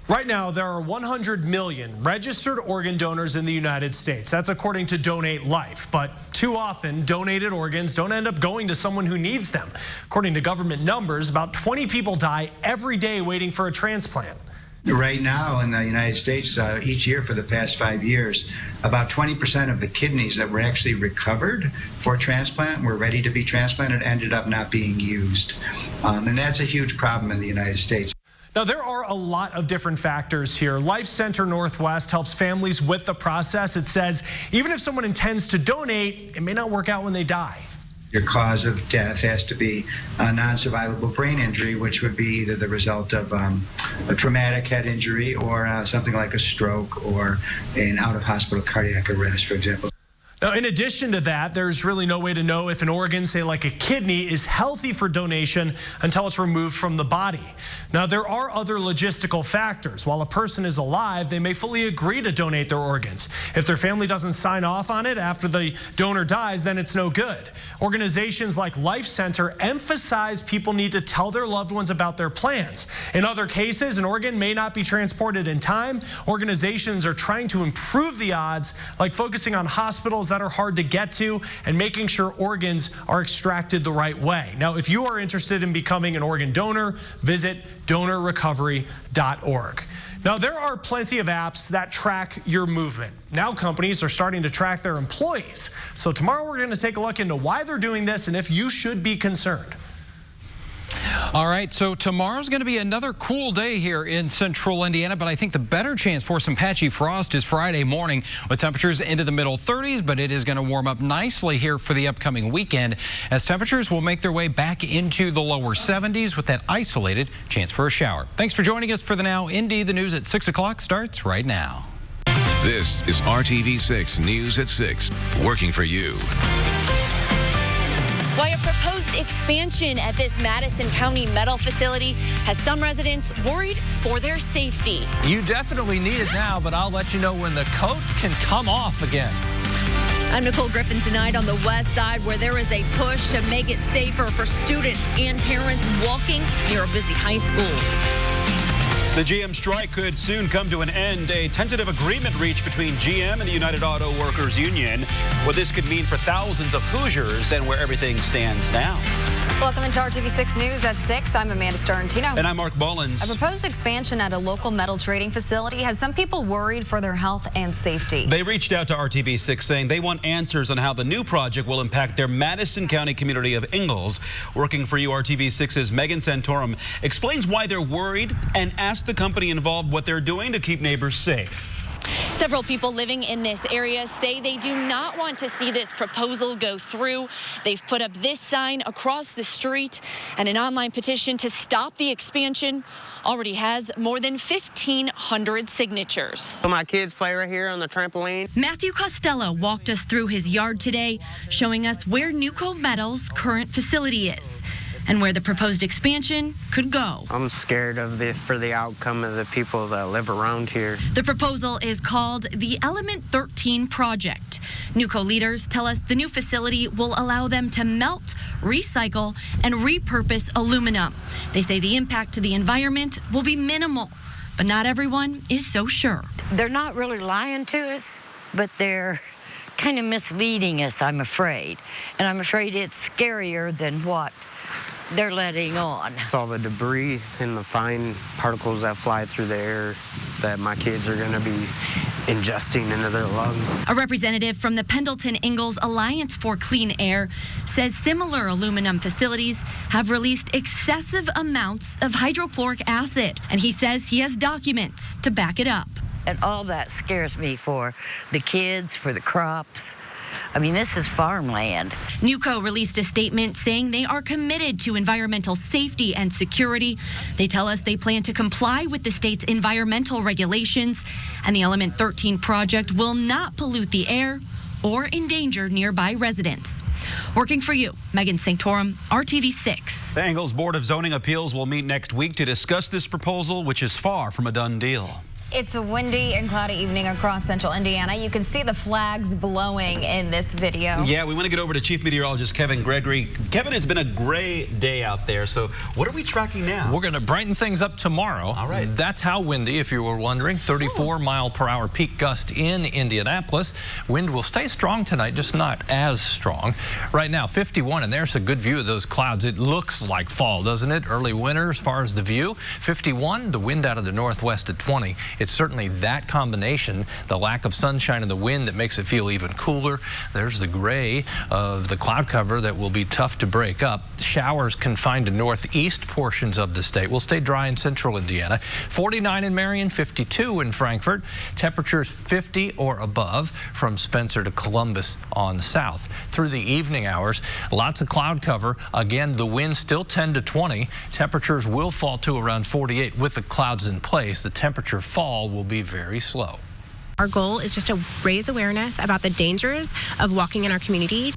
Right now, there are 100 million registered organ donors in the United States. That's according to Donate Life. But too often, donated organs don't end up going to someone who needs them. According to government numbers, about 20 people die every day waiting for a transplant. Right now in the United States, each year for the past 5 years, about 20% of the kidneys that were actually recovered for transplant, were ready to be transplanted, ended up not being used. And that's a huge problem in the United States. Now, there are a lot of different factors here. Life Center Northwest helps families with the process. It says even if someone intends to donate, it may not work out when they die. Your cause of death has to be a non-survivable brain injury, which would be either the result of a traumatic head injury or something like a stroke or an out-of-hospital cardiac arrest, for example. Now, in addition to that, there's really no way to know if an organ, say like a kidney, is healthy for donation until it's removed from the body. Now, there are other logistical factors. While a person is alive, they may fully agree to donate their organs. If their family doesn't sign off on it after the donor dies, then it's no good. Organizations like Life Center emphasize people need to tell their loved ones about their plans. In other cases, an organ may not be transported in time. Organizations are trying to improve the odds, like focusing on hospitals that are hard to get to and making sure organs are extracted the right way. Now, if you are interested in becoming an organ donor, visit donorrecovery.org. Now, there are plenty of apps that track your movement. Now companies are starting to track their employees. So tomorrow we're going to take a look into why they're doing this and if you should be concerned. All right, so tomorrow's going to be another cool day here in central Indiana, but I think the better chance for some patchy frost is Friday morning with temperatures into the middle 30s, but it is going to warm up nicely here for the upcoming weekend as temperatures will make their way back into the lower 70s with that isolated chance for a shower. Thanks for joining us for the Now Indy. The news at 6 o'clock starts right now. This is RTV6 News at 6, working for you. Why a proposed expansion at this Madison County metal facility has some residents worried for their safety. You definitely need it now, but I'll let you know when the coat can come off again. I'm Nicole Griffin tonight on the west side where there is a push to make it safer for students and parents walking near a busy high school. The GM strike could soon come to an end. A tentative agreement reached between GM and the United Auto Workers Union. What this could mean for thousands of Hoosiers and where everything stands now. Welcome into RTV6 News at 6. I'm Amanda Starantino. And I'm Mark Mullins. A proposed expansion at a local metal trading facility has some people worried for their health and safety. They reached out to RTV6 saying they want answers on how the new project will impact their Madison County community of Ingalls. Working for you, RTV6's Megan Santorum explains why they're worried and asked the company involved what they're doing to keep neighbors safe. Several people living in this area say they do not want to see this proposal go through. They've put up this sign across the street, and an online petition to stop the expansion already has more than 1,500 signatures. So my kids play right here on the trampoline. Matthew Costello walked us through his yard today, showing us where Nuco Metal's current facility is and where the proposed expansion could go. I'm scared of for the outcome of the people that live around here. The proposal is called the Element 13 Project. Nuco leaders tell us the new facility will allow them to melt, recycle, and repurpose aluminum. They say the impact to the environment will be minimal, but not everyone is so sure. They're not really lying to us, but they're kind of misleading us, I'm afraid. And I'm afraid it's scarier than what they're letting on. It's all the debris and the fine particles that fly through the air that my kids are going to be ingesting into their lungs. A representative from the Pendleton Ingalls Alliance for Clean Air says similar aluminum facilities have released excessive amounts of hydrochloric acid, and he says he has documents to back it up. And all that scares me for the kids, for the crops. I mean, this is farmland. Nuco released a statement saying they are committed to environmental safety and security. They tell us they plan to comply with the state's environmental regulations, and the Element 13 project will not pollute the air or endanger nearby residents. Working for you, Megan Santorum, RTV6. The Ingalls Board of Zoning Appeals will meet next week to discuss this proposal, which is far from a done deal. It's a windy and cloudy evening across central Indiana. You can see the flags blowing in this video. Yeah, we want to get over to Chief Meteorologist Kevin Gregory. Kevin, it's been a gray day out there, so what are we tracking now? We're going to brighten things up tomorrow. All right. That's how windy, if you were wondering. 34-mile-per-hour peak gust in Indianapolis. Wind will stay strong tonight, just not as strong. Right now, 51, and there's a good view of those clouds. It looks like fall, doesn't it? Early winter as far as the view. 51, the wind out of the northwest at 20. It's certainly that combination, the lack of sunshine and the wind, that makes it feel even cooler. There's the gray of the cloud cover that will be tough to break up. Showers confined to northeast portions of the state. Will stay dry in central Indiana. 49 in Marion, 52 in Frankfort. Temperatures 50 or above from Spencer to Columbus on the south. Through the evening hours, lots of cloud cover. Again, the wind still 10 to 20. Temperatures will fall to around 48 with the clouds in place. The temperature fall will be very slow. Our goal is just to raise awareness about the dangers of walking in our community.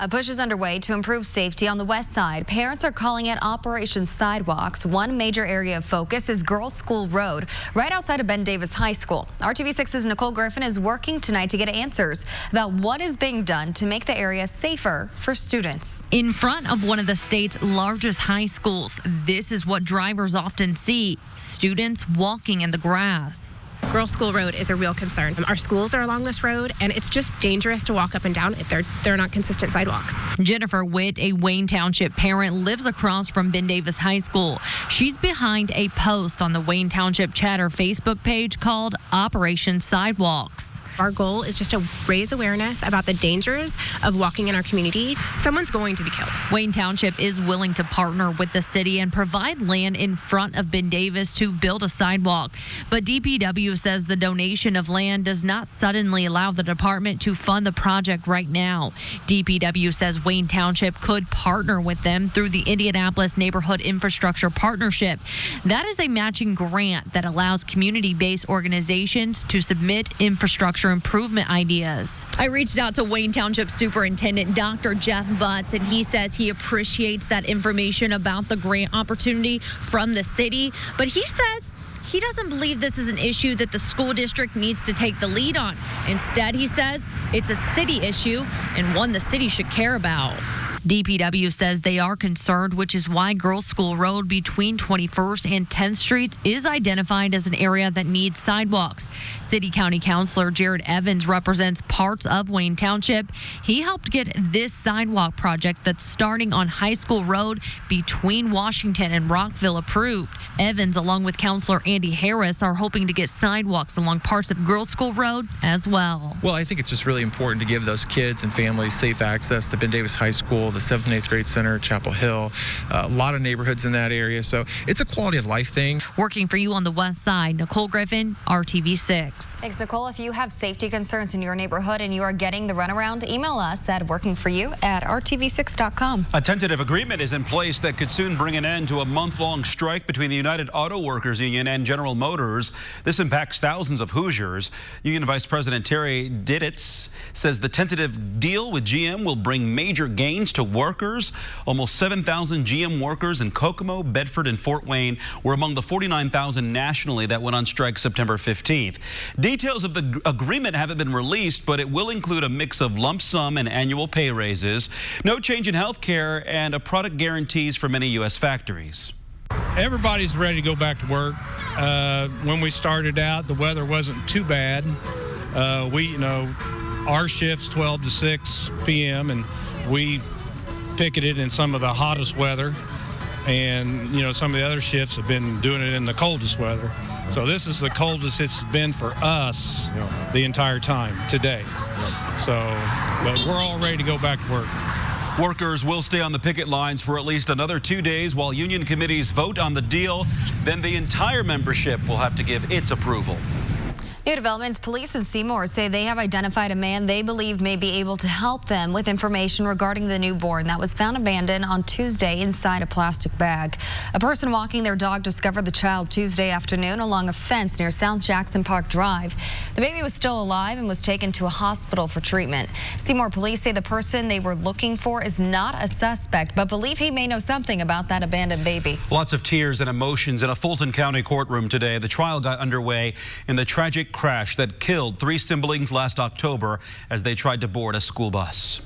A push is underway to improve safety on the west side. Parents are calling it Operation Sidewalks. One major area of focus is Girls School Road, right outside of Ben Davis High School. RTV6's Nicole Griffin is working tonight to get answers about what is being done to make the area safer for students. In front of one of the state's largest high schools, this is what drivers often see: students walking in the grass. Girls School Road is a real concern. Our schools are along this road, and it's just dangerous to walk up and down if they're not consistent sidewalks. Jennifer Witt, a Wayne Township parent, lives across from Ben Davis High School. She's behind a post on the Wayne Township Chatter Facebook page called Operation Sidewalks. Our goal is just to raise awareness about the dangers of walking in our community. Someone's going to be killed. Wayne Township is willing to partner with the city and provide land in front of Ben Davis to build a sidewalk. But DPW says the donation of land does not suddenly allow the department to fund the project right now. DPW says Wayne Township could partner with them through the Indianapolis Neighborhood Infrastructure Partnership. That is a matching grant that allows community-based organizations to submit infrastructure improvement ideas. I reached out to Wayne Township Superintendent Dr. Jeff Butts, and he says he appreciates that information about the grant opportunity from the city, but he says he doesn't believe this is an issue that the school district needs to take the lead on. Instead, he says it's a city issue and one the city should care about. DPW says they are concerned, which is why Girls School Road between 21st and 10th Streets is identified as an area that needs sidewalks. City County Councilor Jared Evans represents parts of Wayne Township. He helped get this sidewalk project that's starting on High School Road between Washington and Rockville approved. Evans, along with Councilor Andy Harris, are hoping to get sidewalks along parts of Girls School Road as well. Well, I think it's just really important to give those kids and families safe access to Ben Davis High School, the 7th and 8th grade center, Chapel Hill, a lot of neighborhoods in that area. So it's a quality of life thing. Working for you on the west side, Nicole Griffin, RTV6. Thanks, Nicole. If you have safety concerns in your neighborhood and you are getting the runaround, email us at workingforyou@rtv6.com. A tentative agreement is in place that could soon bring an end to a month-long strike between the United Auto Workers Union and General Motors. This impacts thousands of Hoosiers. Union Vice President Terry Dittitz says the tentative deal with GM will bring major gains to workers. Almost 7,000 GM workers in Kokomo, Bedford, and Fort Wayne were among the 49,000 nationally that went on strike September 15th. Details of the agreement haven't been released, but it will include a mix of lump sum and annual pay raises, no change in health care, and a product guarantees for many U.S. factories. Everybody's ready to go back to work. When we started out, the weather wasn't too bad. Our shift's 12 to 6 p.m., and we picketed in some of the hottest weather. And, some of the other shifts have been doing it in the coldest weather. So this is the coldest it's been for us the entire time today. But we're all ready to go back to work. Workers will stay on the picket lines for at least another 2 days while union committees vote on the deal. Then the entire membership will have to give its approval. New developments, police in Seymour say they have identified a man they believe may be able to help them with information regarding the newborn that was found abandoned on Tuesday inside a plastic bag. A person walking their dog discovered the child Tuesday afternoon along a fence near South Jackson Park Drive. The baby was still alive and was taken to a hospital for treatment. Seymour police say the person they were looking for is not a suspect, but believe he may know something about that abandoned baby. Lots of tears and emotions in a Fulton County courtroom today. The trial got underway in the tragic crash that killed 3 siblings last October as they tried to board a school bus.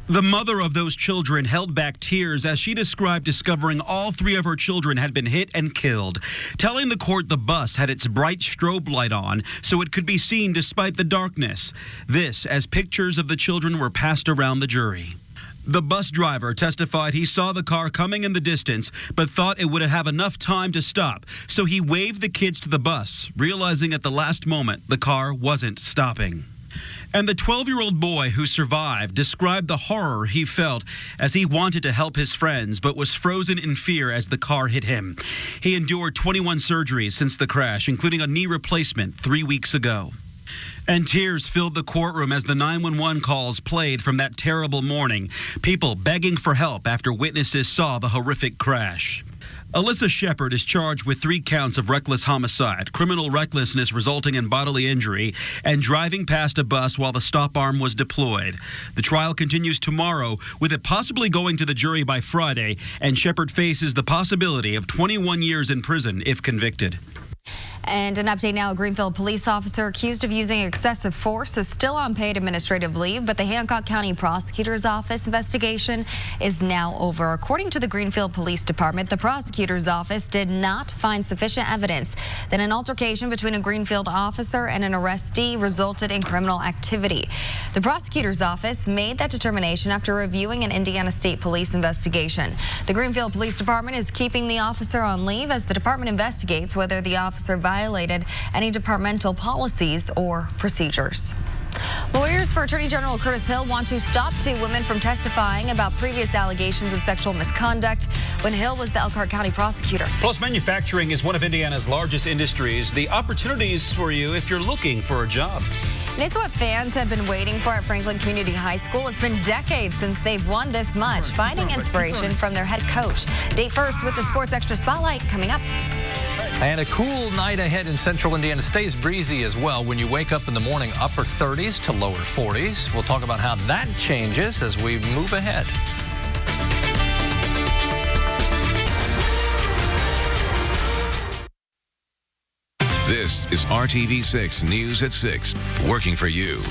The mother of those children held back tears as she described discovering all 3 of her children had been hit and killed, telling the court the bus had its bright strobe light on so it could be seen despite the darkness. This as pictures of the children were passed around the jury. The bus driver testified he saw the car coming in the distance, but thought it would have enough time to stop. So he waved the kids to the bus, realizing at the last moment the car wasn't stopping. And the 12-year-old boy who survived described the horror he felt as he wanted to help his friends, but was frozen in fear as the car hit him. He endured 21 surgeries since the crash, including a knee replacement 3 weeks ago. And tears filled the courtroom as the 911 calls played from that terrible morning, people begging for help after witnesses saw the horrific crash. Alyssa Shepard is charged with 3 counts of reckless homicide, criminal recklessness resulting in bodily injury, and driving past a bus while the stop arm was deployed. The trial continues tomorrow, with it possibly going to the jury by Friday, and Shepard faces the possibility of 21 years in prison if convicted. And an update now, a Greenfield police officer accused of using excessive force is still on paid administrative leave, but the Hancock County Prosecutor's Office investigation is now over. According to the Greenfield Police Department, the prosecutor's office did not find sufficient evidence that an altercation between a Greenfield officer and an arrestee resulted in criminal activity. The prosecutor's office made that determination after reviewing an Indiana State Police investigation. The Greenfield Police Department is keeping the officer on leave as the department investigates whether the officer violated any departmental policies or procedures. Lawyers for Attorney General Curtis Hill want to stop 2 women from testifying about previous allegations of sexual misconduct when Hill was the Elkhart County prosecutor. Plus, manufacturing is one of Indiana's largest industries. The opportunities for you if you're looking for a job. And it's what fans have been waiting for at Franklin Community High School. It's been decades since they've won this much, finding inspiration from their head coach. Date first with the Sports Extra Spotlight coming up. And a cool night ahead in central Indiana. Stays breezy as well. When you wake up in the morning, upper 30s to lower 40s. We'll talk about how that changes as we move ahead. This is RTV6 News at 6, working for you.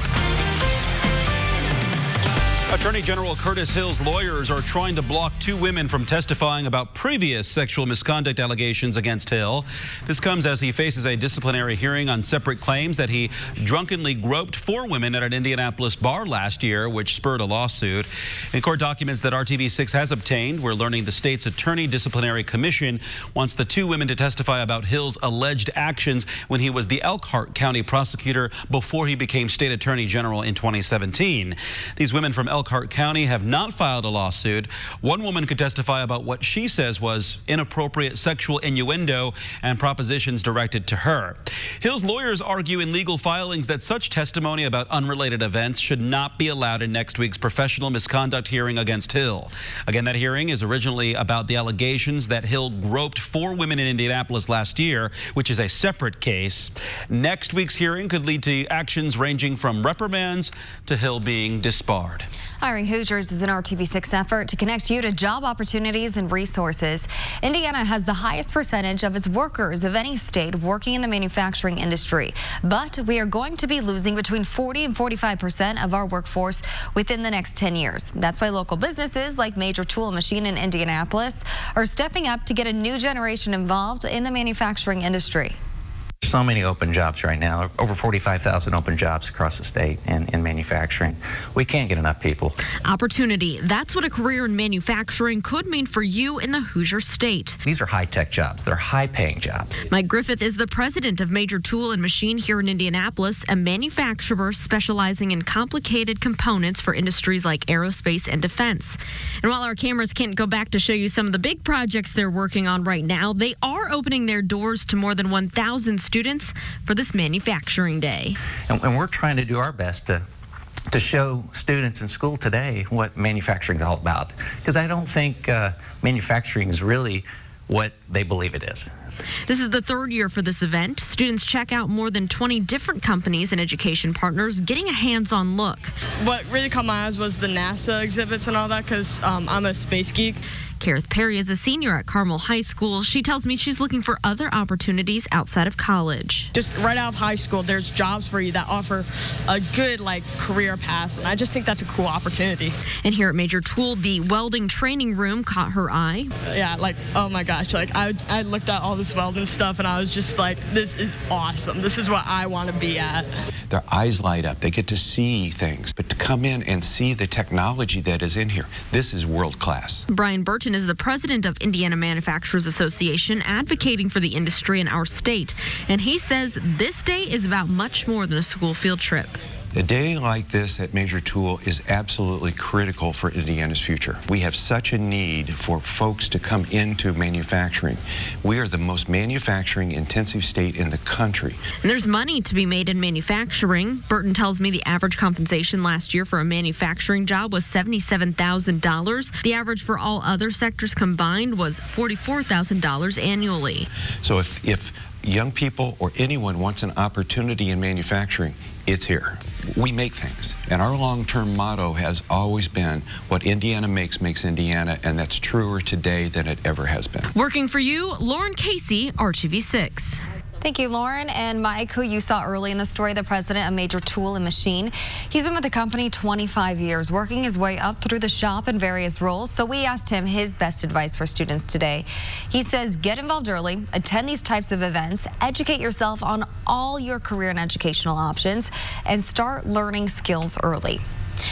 Attorney General Curtis Hill's lawyers are trying to block 2 women from testifying about previous sexual misconduct allegations against Hill. This comes as he faces a disciplinary hearing on separate claims that he drunkenly groped 4 women at an Indianapolis bar last year, which spurred a lawsuit. In court documents that RTV6 has obtained, we're learning the state's Attorney Disciplinary Commission wants the 2 women to testify about Hill's alleged actions when he was the Elkhart County prosecutor before he became state attorney general in 2017. These women from Elkhart County have not filed a lawsuit. One woman could testify about what she says was inappropriate sexual innuendo and propositions directed to her. Hill's lawyers argue in legal filings that such testimony about unrelated events should not be allowed in next week's professional misconduct hearing against Hill. Again, that hearing is originally about the allegations that Hill groped 4 women in Indianapolis last year, which is a separate case. Next week's hearing could lead to actions ranging from reprimands to Hill being disbarred. Hiring Hoosiers is an RTV6 effort to connect you to job opportunities and resources. Indiana has the highest percentage of its workers of any state working in the manufacturing industry, but we are going to be losing between 40 and 45% of our workforce within the next 10 years. That's why local businesses like Major Tool and Machine in Indianapolis are stepping up to get a new generation involved in the manufacturing industry. So many open jobs right now, over 45,000 open jobs across the state in manufacturing. We can't get enough people. Opportunity. That's what a career in manufacturing could mean for you in the Hoosier State. These are high-tech jobs. They're high-paying jobs. Mike Griffith is the president of Major Tool and Machine here in Indianapolis, a manufacturer specializing in complicated components for industries like aerospace and defense. And while our cameras can't go back to show you some of the big projects they're working on right now, they are opening their doors to more than 1,000 students students for this manufacturing day. And we're trying to do our best to show students in school today what manufacturing is all about. Because I don't think manufacturing is really what they believe it is. This is the third year for this event. Students check out more than 20 different companies and education partners, getting a hands-on look. What really caught my eyes was the NASA exhibits and all that, because I'm a space geek. Kareth Perry is a senior at Carmel High School. She tells me she's looking for other opportunities outside of college. Just right out of high school, there's jobs for you that offer a good career path. And I just think that's a cool opportunity. And here at Major Tool, the welding training room caught her eye. Yeah, oh my gosh, I looked at all this welding stuff and I was just like, this is awesome. This is what I want to be at. Their eyes light up. They get to see things, but to come in and see the technology that is in here, this is world class. Brian Burton is the president of Indiana Manufacturers Association, advocating for the industry in our state. And he says this day is about much more than a school field trip. A day like this at Major Tool is absolutely critical for Indiana's future. We have such a need for folks to come into manufacturing. We are the most manufacturing intensive state in the country. And there's money to be made in manufacturing. Burton tells me the average compensation last year for a manufacturing job was $77,000. The average for all other sectors combined was $44,000 annually. So if young people or anyone wants an opportunity in manufacturing, it's here. We make things, and our long-term motto has always been, what Indiana makes Indiana, and that's truer today than it ever has been. Working for you, Lauren Casey, RTV6. Thank you, Lauren. And Mike, who you saw early in the story, the president of Major Tool and Machine. He's been with the company 25 years, working his way up through the shop in various roles. So we asked him his best advice for students today. He says, get involved early, attend these types of events, educate yourself on all your career and educational options, and start learning skills early.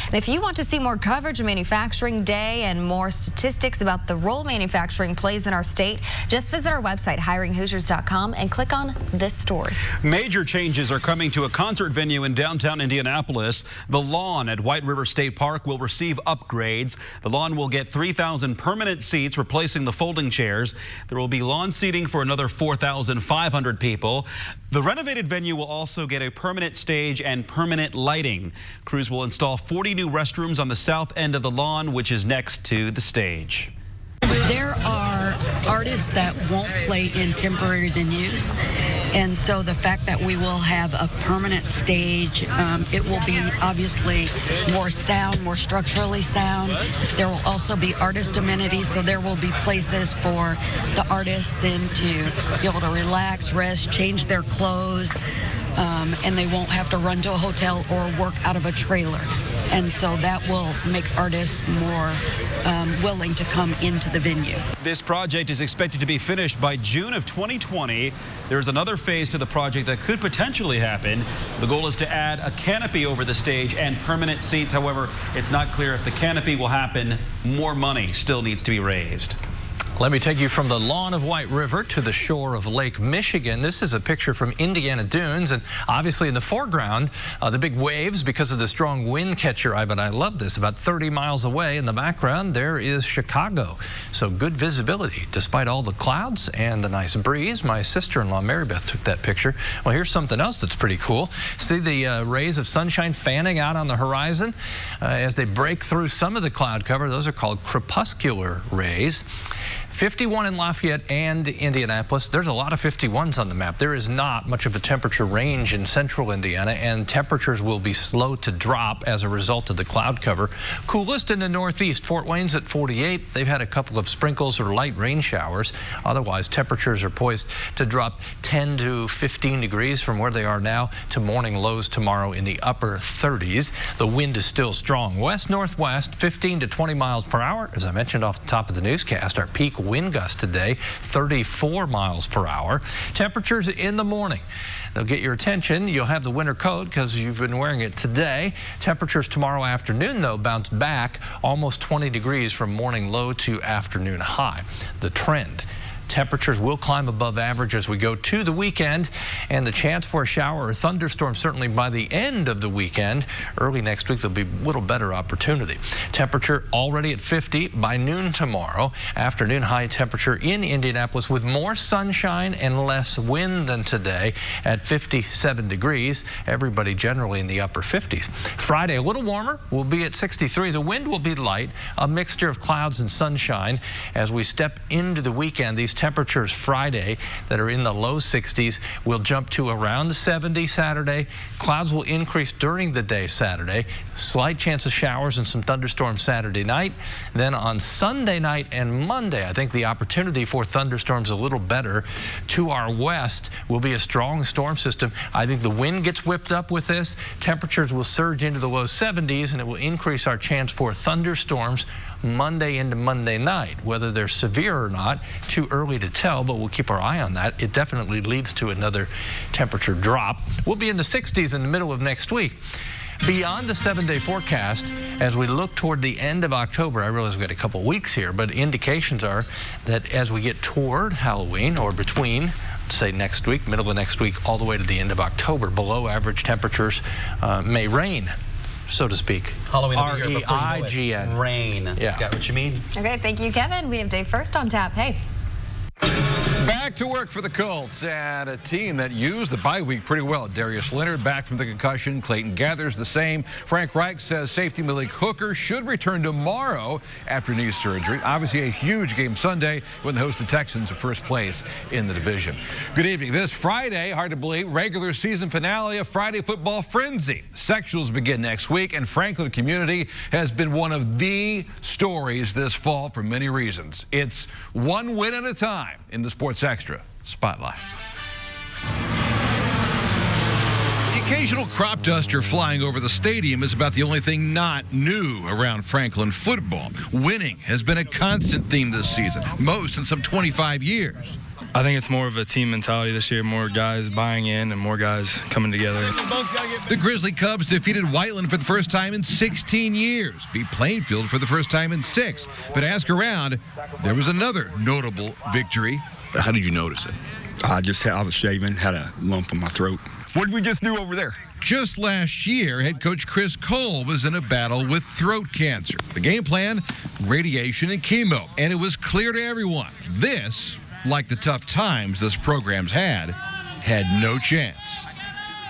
And if you want to see more coverage of Manufacturing Day and more statistics about the role manufacturing plays in our state, just visit our website, hiringhoosiers.com, and click on this story. Major changes are coming to a concert venue in downtown Indianapolis. The lawn at White River State Park will receive upgrades. The lawn will get 3,000 permanent seats, replacing the folding chairs. There will be lawn seating for another 4,500 people. The renovated venue will also get a permanent stage and permanent lighting. Crews will install 40 new restrooms on the south end of the lawn, which is next to the stage. There are artists that won't play in temporary venues, and so the fact that we will have a permanent stage, it will be obviously more sound, more structurally sound. There will also be artist amenities, so there will be places for the artists then to be able to relax, rest, change their clothes, and they won't have to run to a hotel or work out of a trailer. And so that will make artists more willing to come into the venue. This project is expected to be finished by June of 2020. There's another phase to the project that could potentially happen. The goal is to add a canopy over the stage and permanent seats. However, it's not clear if the canopy will happen. More money still needs to be raised. Let me take you from the lawn of White River to the shore of Lake Michigan. This is a picture from Indiana Dunes, and obviously in the foreground, the big waves because of the strong wind catcher. But I love this. About 30 miles away in the background, there is Chicago. So good visibility despite all the clouds and the nice breeze. My sister-in-law, Mary Beth, took that picture. Well, here's something else that's pretty cool. See the rays of sunshine fanning out on the horizon as they break through some of the cloud cover. Those are called crepuscular rays. 51 in Lafayette and Indianapolis. There's a lot of 51s on the map. There is not much of a temperature range in central Indiana, and temperatures will be slow to drop as a result of the cloud cover. Coolest in the northeast. Fort Wayne's at 48. They've had a couple of sprinkles or light rain showers. Otherwise, temperatures are poised to drop 10 to 15 degrees from where they are now to morning lows tomorrow in the upper 30s. The wind is still strong. West-northwest, 15 to 20 miles per hour. As I mentioned off the top of the newscast, our peak wind gust today, 34 miles per hour. Temperatures in the morning. They'll get your attention. You'll have the winter coat because you've been wearing it today. Temperatures tomorrow afternoon, though, bounce back almost 20 degrees from morning low to afternoon high. The trend. Temperatures will climb above average as we go to the weekend, and the chance for a shower or thunderstorm certainly by the end of the weekend. Early next week, there'll be a little better opportunity. Temperature already at 50 by noon tomorrow. Afternoon high temperature in Indianapolis with more sunshine and less wind than today at 57 degrees. Everybody generally in the upper 50s. Friday, a little warmer. We'll be at 63. The wind will be light, a mixture of clouds and sunshine. As we step into the weekend, these temperatures Friday that are in the low 60s will jump to around 70 Saturday. Clouds will increase during the day Saturday. Slight chance of showers and some thunderstorms Saturday night. Then on Sunday night and Monday, I think the opportunity for thunderstorms a little better. To our west will be a strong storm system. I think the wind gets whipped up with this. Temperatures will surge into the low 70s, and it will increase our chance for thunderstorms Monday into Monday night. Whether they're severe or not, too early to tell, but we'll keep our eye on that. It definitely leads to another temperature drop. We'll be in the 60s in the middle of next week. Beyond the 7-day forecast, as we look toward the end of October, I realize we've got a couple weeks here, but indications are that as we get toward Halloween, or between, say next week, middle of next week, all the way to the end of October, below average temperatures may reign, so to speak. Halloween will be here before you know it. R-E-I-G-N. Rain. Yeah. Got what you mean? Okay, thank you, Kevin. We have Dave First on tap. Hey. Back to work for the Colts, and a team that used the bye week pretty well. Darius Leonard back from the concussion. Clayton Gathers the same. Frank Reich says safety Malik Hooker should return tomorrow after knee surgery. Obviously a huge game Sunday when the host the Texans are first place in the division. Good evening. This Friday, hard to believe, regular season finale of Friday Football Frenzy. Sectionals begin next week, and Franklin Community has been one of the stories this fall for many reasons. It's one win at a time in the Sports Extra Spotlight. The occasional crop duster flying over the stadium is about the only thing not new around Franklin football. Winning has been a constant theme this season, most in some 25 years. I think it's more of a team mentality this year, more guys buying in and more guys coming together. The Grizzly Cubs defeated Whiteland for the first time in 16 years, beat Plainfield for the first time in 6. But ask around, there was another notable victory. How did you notice it? I was shaving, had a lump in my throat. What did we just do over there? Just last year, head coach Chris Cole was in a battle with throat cancer. The game plan, radiation and chemo. And it was clear to everyone, this, like the tough times this program's had no chance.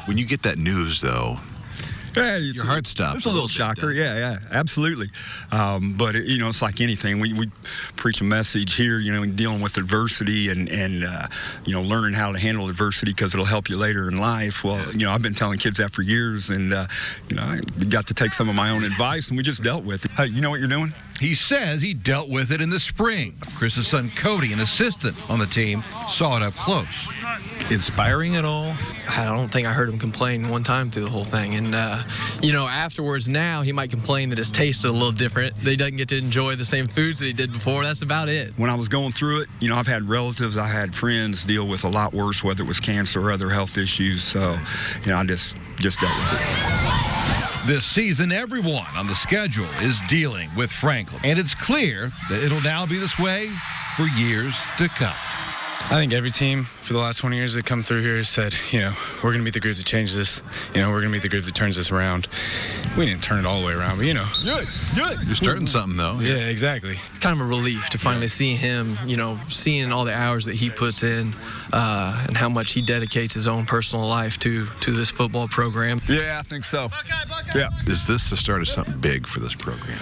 When you get that news, though, your heart stops. It's a little shocker. Yeah, absolutely. But it's like anything. We preach a message here, dealing with adversity and learning how to handle adversity because it'll help you later in life. Well, I've been telling kids that for years, and I got to take some of my own advice, and we just dealt with it. Hey, you know what you're doing? He says he dealt with it in the spring. Chris's son Cody, an assistant on the team, saw it up close. Inspiring at all? I don't think I heard him complain one time through the whole thing. And, afterwards now he might complain that his taste is a little different. That he doesn't get to enjoy the same foods that he did before. That's about it. When I was going through it, I've had relatives, I had friends deal with a lot worse, whether it was cancer or other health issues. So, I just dealt with it. This season, everyone on the schedule is dealing with Franklin. And it's clear that it'll now be this way for years to come. I think every team for the last 20 years that come through here has said, we're going to be the group that changes this. We're going to be the group that turns this around. We didn't turn it all the way around, but Good. You're starting something, though. Yeah, exactly. Kind of a relief to finally see him, seeing all the hours that he puts in and how much he dedicates his own personal life to this football program. Yeah, I think so. Yeah. Is this the start of something big for this program?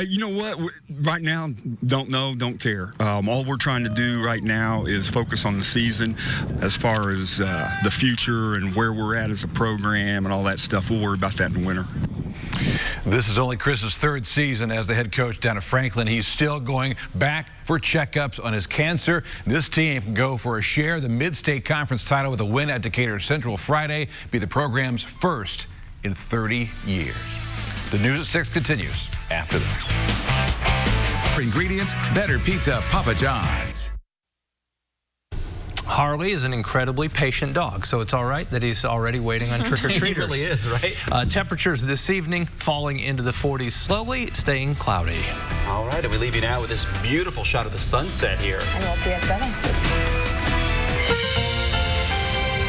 You know what? Right now, don't know, don't care. All we're trying to do right now is focus on the season. As far as the future and where we're at as a program and all that stuff, we'll worry about that in the winter. This is only Chris's third season as the head coach down at Franklin. He's still going back for checkups on his cancer. This team can go for a share of the Mid-State Conference title with a win at Decatur Central Friday, be the program's first in 30 years. The News at 6 continues after this. For ingredients, better pizza, Papa John's. Harley is an incredibly patient dog, so it's all right that he's already waiting on trick-or-treaters. He really is, right? Temperatures this evening falling into the 40s slowly, staying cloudy. All right, and we leave you now with this beautiful shot of the sunset here. And we'll see you at 7.